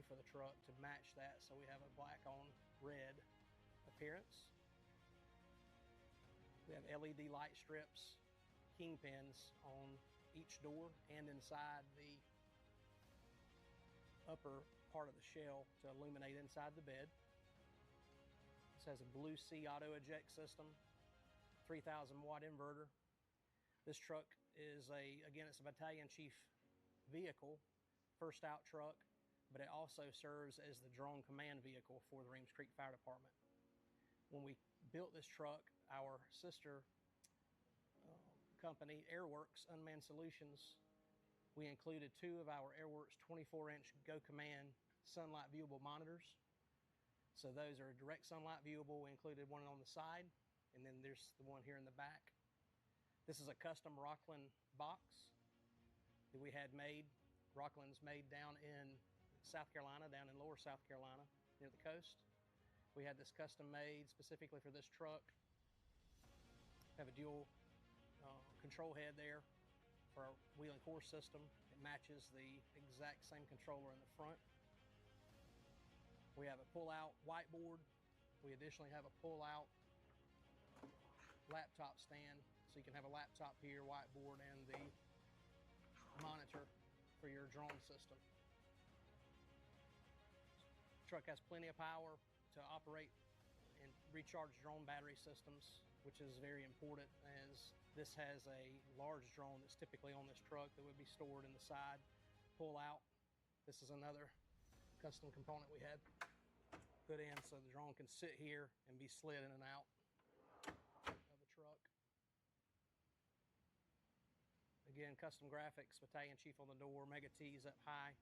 for the truck to match that, so we have a black on red appearance. We have LED light strips, kingpins on each door and inside the upper part of the shell to illuminate inside the bed. This has a Blue Sea auto eject system, 3,000 watt inverter. This truck is again, it's a battalion chief vehicle, first out truck, but it also serves as the drone command vehicle for the Reems Creek Fire Department. When we built this truck, our sister company, Airworks Unmanned Solutions, we included 2 of our Airworks 24-inch Go Command sunlight viewable monitors. So those are direct sunlight viewable. We included one on the side, and then there's the one here in the back. This is a custom Rockland box that we had made. Rockland's made down in South Carolina, down in lower South Carolina, near the coast. We had this custom made specifically for this truck. Have a dual control head there for our wheel and core system. It matches the exact same controller in the front. We have a pull-out whiteboard. We additionally have a pull-out laptop stand, so you can have a laptop here, whiteboard, and the monitor for your drone system. The truck has plenty of power to operate and recharge drone battery systems, which is very important, as this has a large drone that's typically on this truck that would be stored in the side. Pull out. This is another custom component we had put in so the drone can sit here and be slid in and out of the truck. Again, custom graphics, battalion chief on the door, mega T's up high.